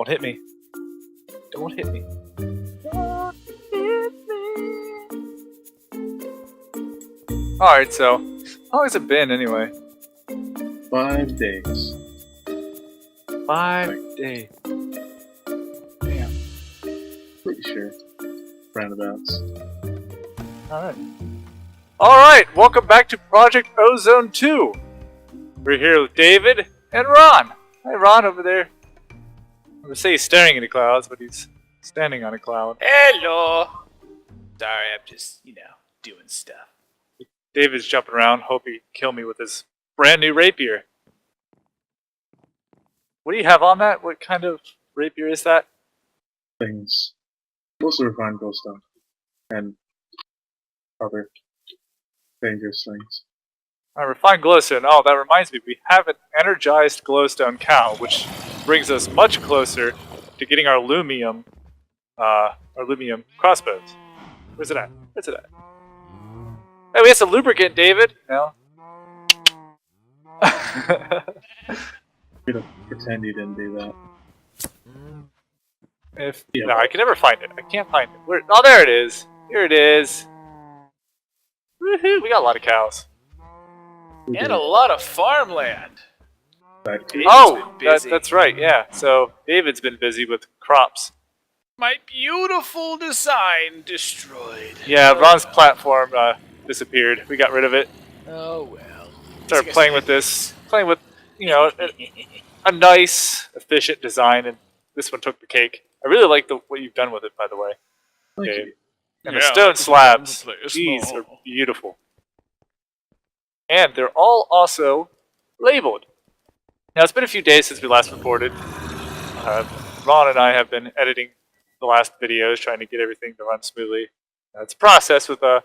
Don't hit me. Don't hit me. Don't hit me. Alright, so how long has it been anyway? 5 days. 5 days. Damn. Pretty sure. Roundabouts. Alright. Alright, welcome back to Project Ozone 2. We're here with David and Ron. Hi Ron over there. I would say he's staring at the clouds, but he's standing on a cloud. Hello. Sorry, I'm just, doing stuff. David's jumping around, hope he can kill me with his brand new rapier. What do you have on that? What kind of rapier is that? Things. Mostly refined gold stuff. And other dangerous things. Refined glowstone. Oh, that reminds me, we have an energized glowstone cow, which brings us much closer to getting our lumium crossbows. Where's it at? Where's it at? Hey, we have some lubricant, David. No. I'm gonna pretend you didn't do that. No, I can never find it. I can't find it. Oh, there it is. Here it is. Woohoo! We got a lot of cows. And a lot of farmland. Right. Oh, that's right. Yeah. So David's been busy with crops. My beautiful design destroyed. Yeah, Ron's platform disappeared. We got rid of it. Oh well. Started playing with this. Playing with, a nice, efficient design, and this one took the cake. I really like what you've done with it, by the way. Thank you. And the stone slabs, these are beautiful. And they're all also labeled. Now, it's been a few days since we last recorded. Ron and I have been editing the last videos, trying to get everything to run smoothly. It's a process with a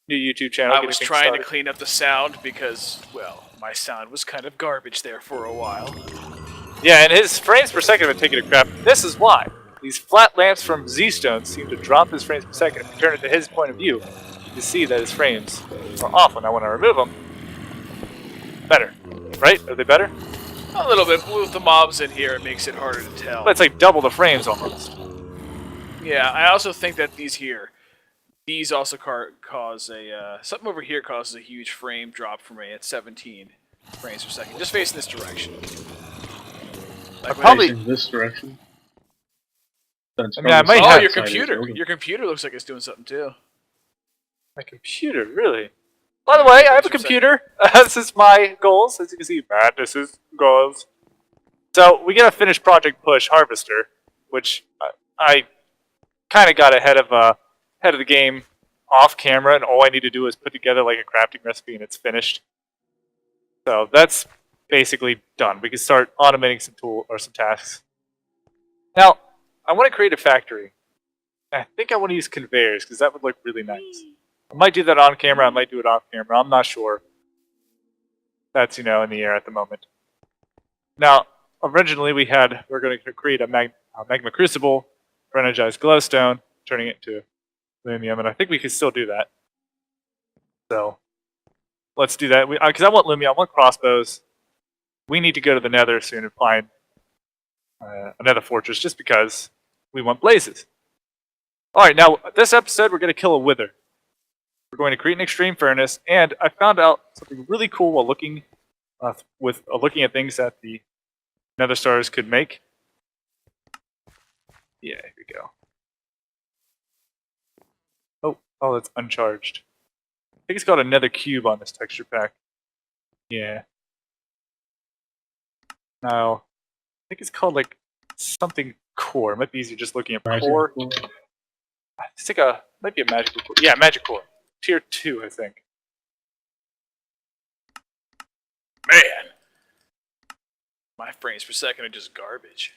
new YouTube channel. I was trying to clean up the sound because, well, my sound was kind of garbage there for a while. Yeah, and his frames per second have been taking a crap. This is why. These flat lamps from Z-Stone seem to drop his frames per second. If you turn it to his point of view, you see that his frames are awful. Now, when I remove them, better. Right? Are they better? A little bit. With the mobs in here, it makes it harder to tell. But it's like double the frames almost. Yeah, I also think that these also cause a, something over here causes a huge frame drop for me at 17 frames per second. Just facing this direction. Like probably in this direction. I might Oh, have your computer! Your computer looks like it's doing something too. My computer, really? By the way, I have a computer. This is my goals. As you can see, this is goals. So, we get a finished Project Push Harvester, which I kind of got ahead of the game off camera, and all I need to do is put together like a crafting recipe and it's finished. So, that's basically done. We can start automating some tasks. Now, I want to create a factory. I think I want to use conveyors because that would look really nice. I might do that on camera, I might do it off camera, I'm not sure. That's, in the air at the moment. Now, originally we're going to create a magma crucible for energized glowstone, turning it into lumium, and I think we can still do that. So, let's do that. Because I want lumium, I want crossbows. We need to go to the nether soon and find another fortress, just because we want blazes. Alright, now, this episode we're going to kill a wither. We're going to create an extreme furnace, and I found out something really cool while looking at things that the nether stars could make. Yeah, here we go. Oh, that's uncharged. I think it's got another cube on this texture pack. Yeah. Now, I think it's called like something core. It might be easier just looking at core. It's like might be a magical core. Yeah, magic core. Tier 2, I think. Man, my frames per second are just garbage.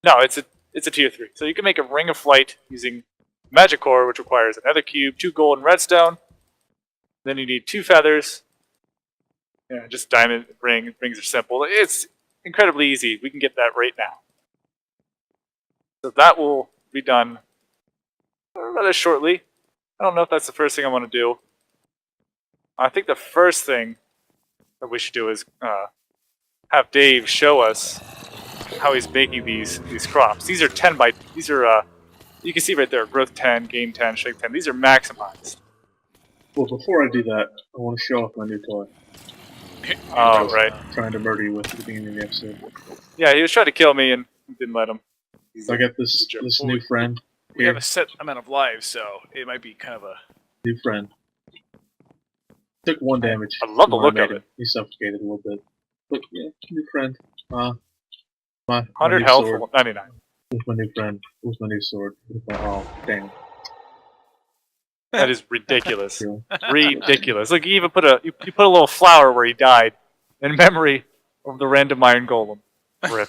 No, it's a tier 3. So you can make a ring of flight using magic core, which requires another cube, 2 gold and redstone. Then you need 2 feathers. Yeah, just diamond ring. Rings are simple. It's incredibly easy. We can get that right now. So that will be done rather shortly. I don't know if that's the first thing I want to do. I think the first thing that we should do is have Dave show us how he's making these crops. These are you can see right there, growth 10, gain 10, strength 10. These are maximized. Well, before I do that, I want to show off my new toy. Oh, right. Trying to murder you with at the beginning of the episode. Yeah, he was trying to kill me and didn't let him. So I got this new friend. We have a set amount of lives, so it might be kind of a... New friend. Took 1 damage. I love the look of it. He suffocated a little bit. But yeah, new friend. My 100 new health, sword. 99. With my new friend. With my new sword. With my, oh, dang. That is ridiculous. True. Ridiculous. Look, you even put you put a little flower where he died in memory of the random iron golem. Rip.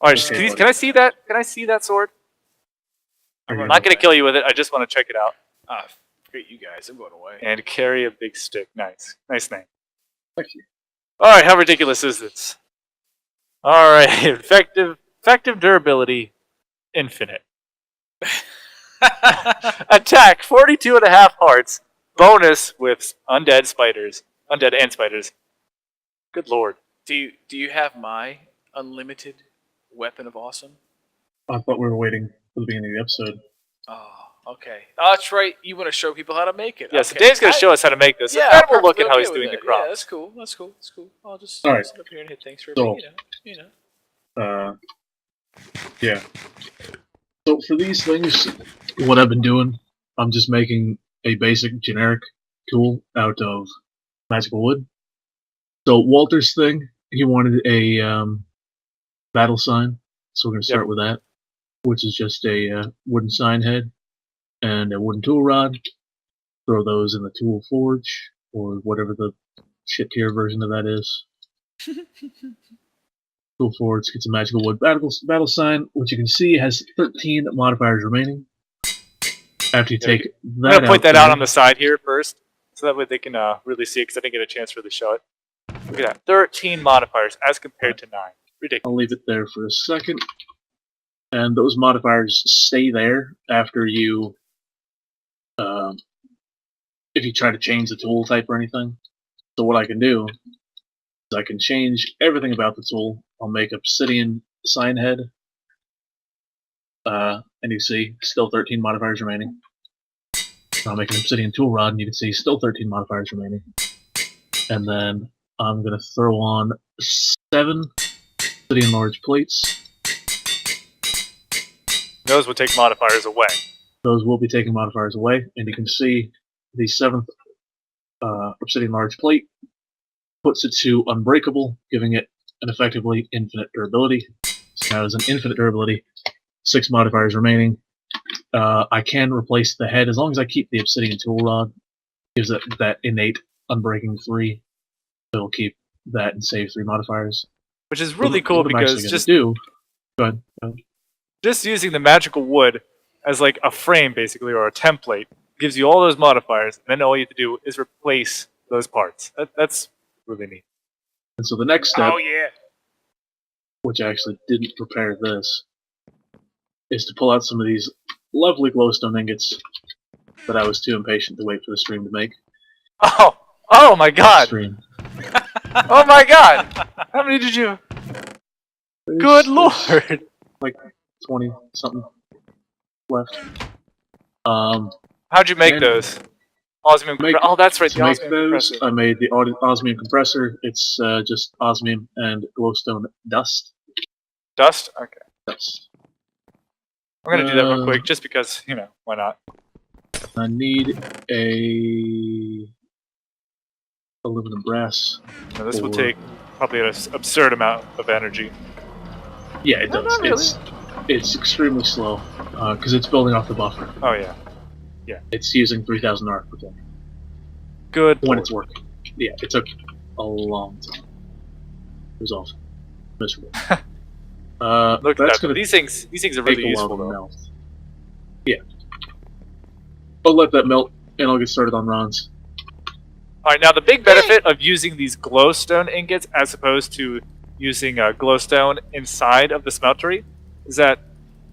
Alright, can I see that? Can I see that sword? I'm not gonna kill you with it, I just want to check it out. Ah, forget you guys, I'm going away. And carry a big stick. Nice. Nice name. Thank you. Alright, how ridiculous is this? Alright, effective durability, infinite. Attack, 42.5 hearts. Bonus with undead and spiders. Good lord. Do you have my unlimited weapon of awesome? I thought we were waiting for the beginning of the episode. Oh, okay. Oh, that's right. You want to show people how to make it. Yeah, so Okay. Dave's going to show us how to make this. Yeah, and then we'll look perfectly at how okay he's with doing the it. crops. Yeah, that's cool. That's cool. That's cool. I'll just All right. sit up here and hit things for So- you know. Yeah. So for these things, what I've been doing, I'm just making a basic generic tool out of magical wood. So Walter's thing, he wanted a battle sign, so we're going to start with that, which is just a wooden sign head and a wooden tool rod. Throw those in the tool forge, or whatever the shit tier version of that is. Tool forge gets a magical wood battle sign, which you can see has 13 modifiers remaining. After you take that I'm going to point that there- out on the side here first, so that way they can really see it, because I didn't get a chance to really show it. Look at that. 13 modifiers as compared to 9. Ridiculous. I'll leave it there for a second. And those modifiers stay there after you, if you try to change the tool type or anything. So what I can do is I can change everything about the tool. I'll make obsidian sign head. And you see, still 13 modifiers remaining. I'll make an obsidian tool rod, and you can see still 13 modifiers remaining. And then I'm going to throw on 7 obsidian large plates. Those would take modifiers away. Those will be taking modifiers away, and you can see the 7th obsidian large plate puts it to unbreakable, giving it an effectively infinite durability. So now, as an infinite durability, 6 modifiers remaining. I can replace the head as long as I keep the obsidian tool rod. Gives it that innate unbreaking 3. It'll keep that and save 3 modifiers. Which is really What cool I'm because actually gonna go ahead. just using the magical wood as like a frame, basically, or a template, gives you all those modifiers, and then all you have to do is replace those parts. That's really neat. And so the next step, Oh yeah. which I actually didn't prepare this, is to pull out some of these lovely glowstone ingots that I was too impatient to wait for the stream to make. Oh my god! Stream. Oh my god! How many did you... Good lord! Like 20 something left. How'd you make And those? Osmium make- oh, that's right, the To make osmium those, compressor. I made the osmium compressor. It's just osmium and glowstone dust. Dust? Okay. Dust. I'm gonna do that real quick, just because, why not? I need a aluminum brass. Now, this will Or- take probably an absurd amount of energy. Yeah, it No, does. not really. It's extremely slow because it's building off the buffer. Oh yeah. It's using 3,000 arc per second Good when lord. it's working. Yeah, it took a long time. It was awful. Miserable. Look at that's that. gonna These things are take really a useful while to though. melt. Yeah. I'll let that melt, and I'll get started on Ron's. Alright, now the big benefit of using these glowstone ingots as opposed to using glowstone inside of the smeltery is that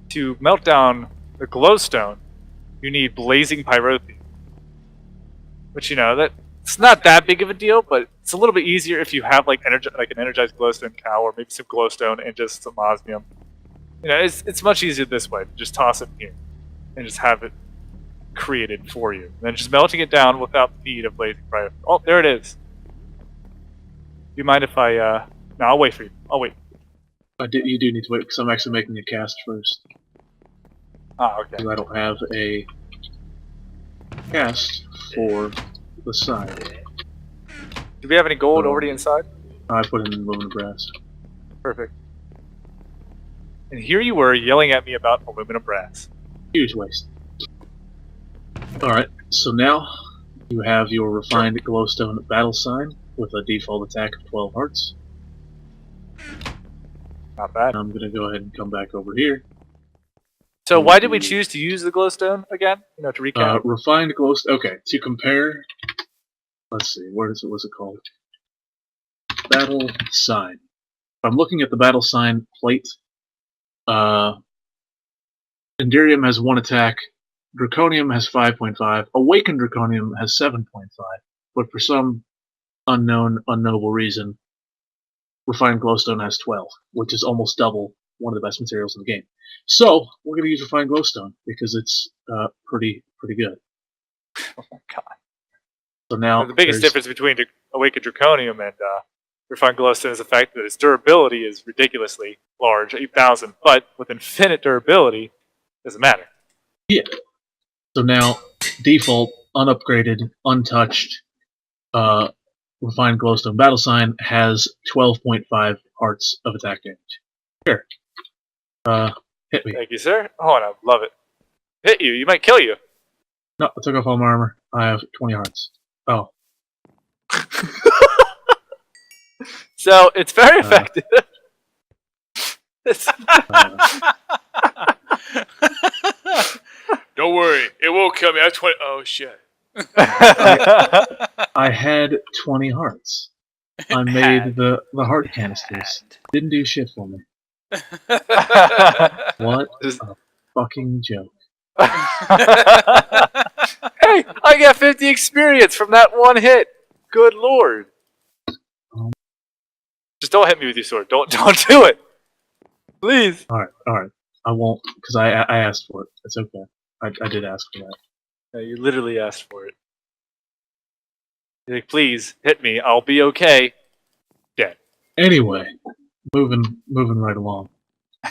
to melt down the glowstone, you need blazing pyrothene. Which, that it's not that big of a deal, but It's a little bit easier if you have like an energized glowstone cow or maybe some glowstone and just some osmium. You know, it's much easier this way. Just toss it in here and just have it created for you. And then just melting it down without the need of blazing fire. Oh, there it is. Do you mind if I? No, I'll wait for you. I'll wait. You do need to wait because I'm actually making a cast first. Ah, okay. Because I don't have a cast for the side. Do we have any gold already inside? I put in aluminum brass. Perfect. And here you were yelling at me about aluminum brass. Huge waste. Alright, so now you have your refined glowstone battle sign with a default attack of 12 hearts. Not bad. I'm gonna go ahead and come back over here. So why did we choose to use the glowstone again? You know, to recap. Refined glowstone. Okay, to compare. Let's see, what's it called? Battle sign. If I'm looking at the battle sign plate, Enderium has 1 attack, Draconium has 5.5, Awakened Draconium has 7.5, but for some unknowable reason, Refined Glowstone has 12, which is almost double one of the best materials in the game. So, we're going to use Refined Glowstone, because it's pretty good. Oh my god. So now, the biggest difference between Awakened Draconium and Refined Glowstone is the fact that its durability is ridiculously large, 8,000, but with infinite durability, doesn't matter. Yeah. So now, default, unupgraded, untouched, Refined Glowstone Battle Sign has 12.5 hearts of attack damage. Here. Hit me. Thank you, sir. Oh, and I love it. Hit you. You might kill you. No, I took off all my armor. I have 20 hearts. Oh. So, it's very effective. Don't worry, it won't kill me. I have 20. Oh shit. I had 20 hearts. I made the heart canisters. Didn't do shit for me. What a fucking joke. Hey, I got 50 experience from that one hit. Good lord. Just don't hit me with your sword. Don't do it. Please. Alright. I won't, because I asked for it. It's okay. I did ask for that. No, you literally asked for it. You're like, please, hit me. I'll be okay. Dead. Anyway, moving right along.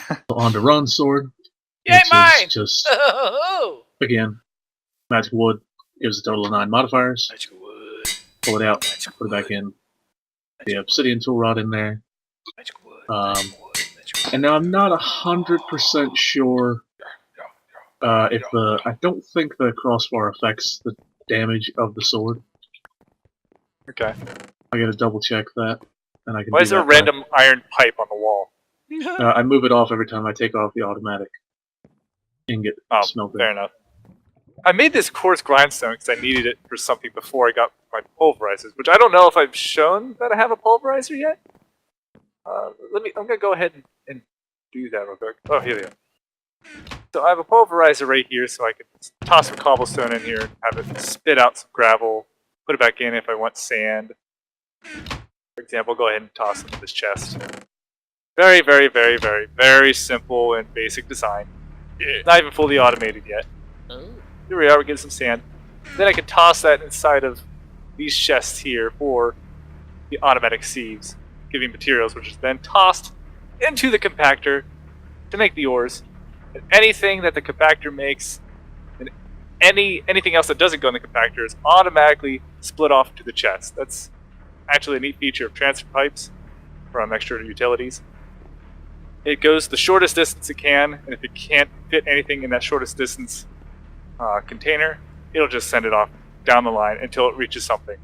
So on to Run Sword. Yay, which mine! is just, Oh, again, magic wood. Gives a total of 9 modifiers. magical wood. Pull it out, Magical put it back wood. in. The obsidian tool rod in there. Magical wood. Um, Magical wood. And now I'm not 100% sure if the... I don't think the crossbar affects the damage of the sword. Okay. I gotta double check that. And I can Why do is there a that by- random iron pipe on the wall? I move it off every time I take off the automatic ingot Oh, smelter. fair enough. I made this coarse grindstone because I needed it for something before I got my pulverizers, which I don't know if I've shown that I have a pulverizer yet. I'm gonna go ahead and do that real quick. Oh, here we go. So I have a pulverizer right here, so I can toss some cobblestone in here, have it spit out some gravel, put it back in if I want sand. For example, go ahead and toss it in this chest. Very, very, very, very, very simple and basic design. Not even fully automated yet. Oh. Here we are, we get some sand. Then I can toss that inside of these chests here for the automatic sieves, giving materials, which is then tossed into the compactor to make the ores. And anything that the compactor makes, and anything else that doesn't go in the compactor is automatically split off to the chest. That's actually a neat feature of transfer pipes from extra utilities. It goes the shortest distance it can, and if it can't fit anything in that shortest distance container, it'll just send it off down the line until it reaches something.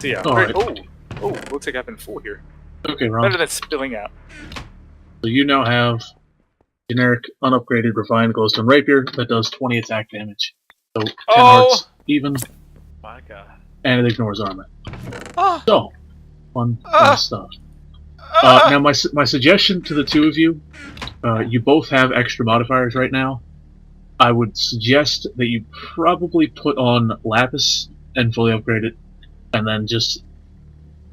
So yeah. Alright. Oh, looks like I've been full here. Okay, Ron. Better than spilling out. So you now have generic, unupgraded, refined glowstone rapier that does 20 attack damage. So 10 hearts even, My God. and it ignores armor. Ah. So, fun stuff. Now my suggestion to the two of you, you both have extra modifiers right now. I would suggest that you probably put on Lapis and fully upgrade it, and then just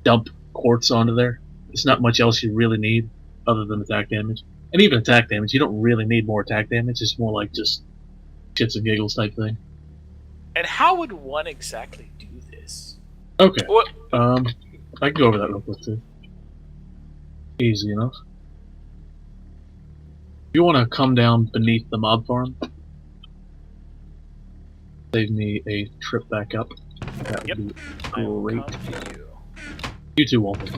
dump quartz onto there. There's not much else you really need other than attack damage. And even attack damage, you don't really need more attack damage. It's more like just shits and giggles type thing. And how would one exactly do this? Okay. What? I can go over that real quick too. Easy enough. You want to come down beneath the mob farm. Save me a trip back up. That would be great. You too, Walter.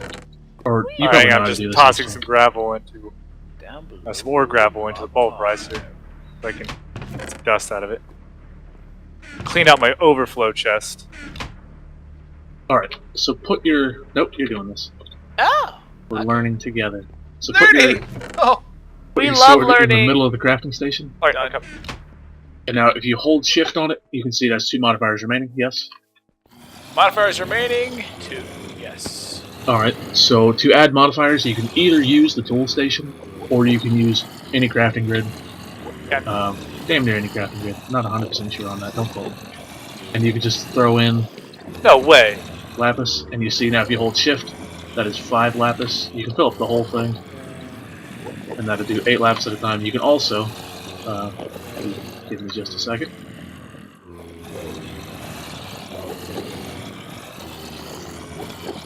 Or you Alright, probably know I'm how to just do this. tossing actually. some gravel into Down below. some more gravel into the pulverizer so I can get some dust out of it. Clean out my overflow chest. Alright, so put your... Nope, you're doing this. Oh! We're Okay. learning together. So Learning! Oh! put We your love sword in the learning! middle of the crafting station. Alright, I'll come. And now if you hold shift on it, you can see it has 2 modifiers remaining. Yes? Modifiers remaining. 2. Yes. Alright, so to add modifiers, you can either use the tool station, or you can use any crafting grid. Yeah. Damn near any crafting grid. Not 100% sure on that, don't quote. And you can just throw in No way. lapis, and you see now if you hold shift, that is 5 lapis. You can fill up the whole thing, and that'll do 8 lapis at a time. You can also, give me just a second.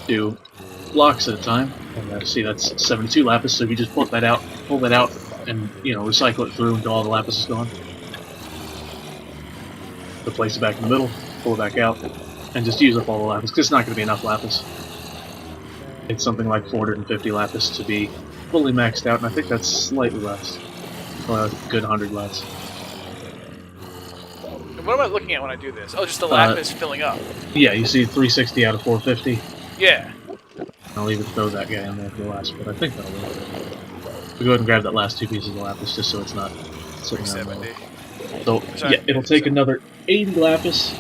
Do blocks at a time, and see that's 72 lapis. So if you just pull that out, and recycle it through until all the lapis is gone. So place it back in the middle, pull it back out, and just use up all the lapis, because it's not going to be enough lapis. It's something like 450 lapis to be fully maxed out, and I think that's slightly less. Well, a good 100 less. What am I looking at when I do this? Oh, just the lapis filling up. Yeah, you see 360 out of 450. Yeah. I'll even throw that guy in there for the last, but I think that'll work. So go ahead and grab that last 2 pieces of lapis, just so it's not sitting on the 370. So, Sorry. yeah, it'll take another 80 lapis,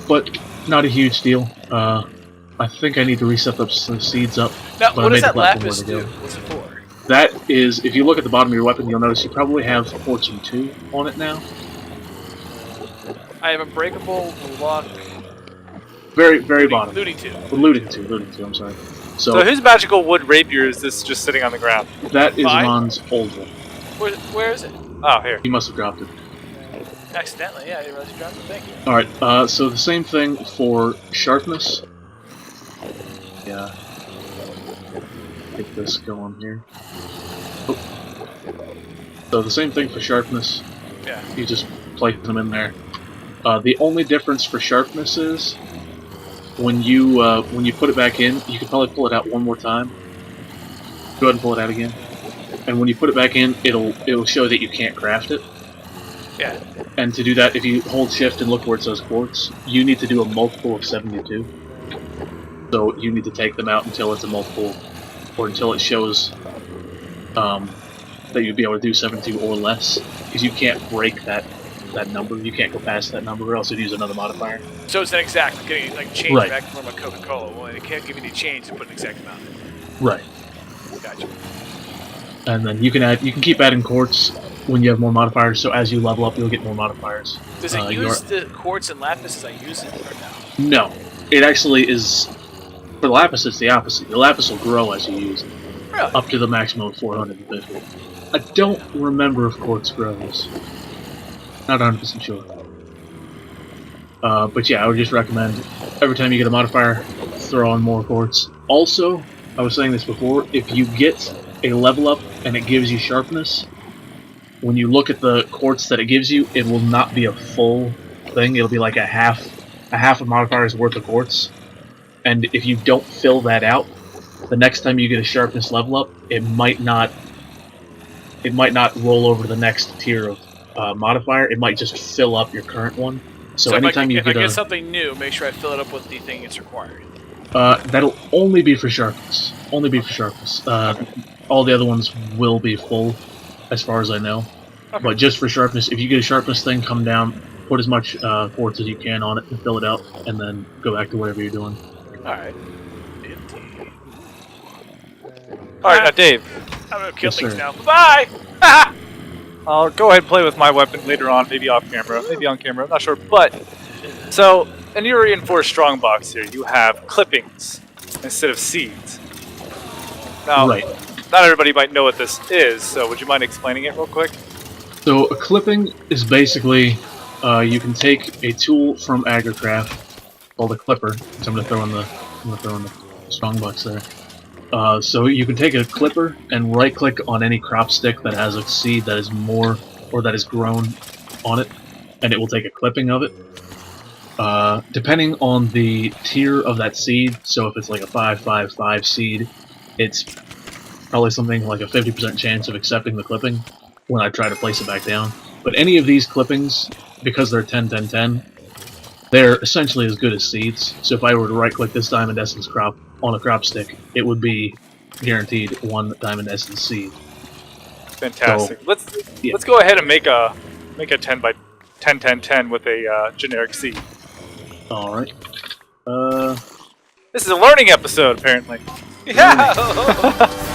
but not a huge deal. I think I need to reset some seeds up. Now, but I what made does the that platform lapis where do? to go. What's it for? That is, if you look at the bottom of your weapon, you'll notice you probably have Fortune 2 on it now. I have a breakable block. Very, very bottom. Looting 2. Looting 2, I'm sorry. So whose magical wood rapier is this just sitting on the ground? That is Mine? Ron's old one. Where is it? Oh, here. He must have dropped it. Accidentally, yeah, I didn't realize you dropped it. Thank you. Alright, so the same thing for sharpness. Yeah. Get this going here. Oh. So the same thing for sharpness. Yeah. You just place them in there. The only difference for sharpness is when you put it back in, you can probably pull it out one more time. Go ahead and pull it out again. And when you put it back in, it'll show that you can't craft it. Yeah. And to do that, if you hold shift and look where it says quartz, you need to do a multiple of 72. So you need to take them out until it's a multiple, or until it shows that you'd be able to do 72 or less, because you can't break that number. You can't go past that number, or else you'd use another modifier. So it's an exact, getting like change Right. back from a Coca-Cola. Well, it can't give you any change to put an exact amount in. Right. Gotcha. And then you can keep adding quartz when you have more modifiers. So as you level up, you'll get more modifiers. Does it use the quartz and lapis as I use it, or no? No, it actually is. For the lapis, it's the opposite. The lapis will grow as you use it, Really? up to the maximum of 450. I don't remember if quartz grows. Not 100% sure. But yeah, I would just recommend every time you get a modifier, throw on more quartz. Also, I was saying this before, if you get a level up and it gives you sharpness, when you look at the quartz that it gives you, it will not be a full thing. It'll be like a half a modifier's worth of quartz. And if you don't fill that out, the next time you get a sharpness level up, it might not roll over to the next tier of modifier. It might just fill up your current one. So anytime if I get something new, make sure I fill it up with the thing it's required. that'll only be for sharpness. Only be for sharpness. All the other ones will be full, as far as I know. Okay. But just for sharpness, if you get a sharpness thing, come down, put as much quartz as you can on it, and fill it out, and then go back to whatever you're doing. Alright. Alright, now Dave, I'm gonna kill Yes, things sir. now. Bye! I'll go ahead and play with my weapon later on, maybe off camera, maybe on camera, I'm not sure. But, so, in your reinforced strongbox here, you have clippings instead of seeds. Now, Right. not everybody might know what this is, so would you mind explaining it real quick? So a clipping is basically you can take a tool from Agricraft called a clipper. So I'm gonna throw in the strongbox there. So you can take a clipper and right-click on any crop stick that has a seed that is more or that is grown on it, and it will take a clipping of it. Depending on the tier of that seed, so if it's like a 555 seed, it's probably something like a 50% chance of accepting the clipping when I try to place it back down. But any of these clippings, because they're 10-10-10, they're essentially as good as seeds. So if I were to right-click this Diamond Essence crop on a crop stick, it would be guaranteed one Diamond Essence seed. Fantastic. So, Let's go ahead and make a 10 by 10-10-10 with a generic seed. all right. This is a learning episode, apparently. Yeah.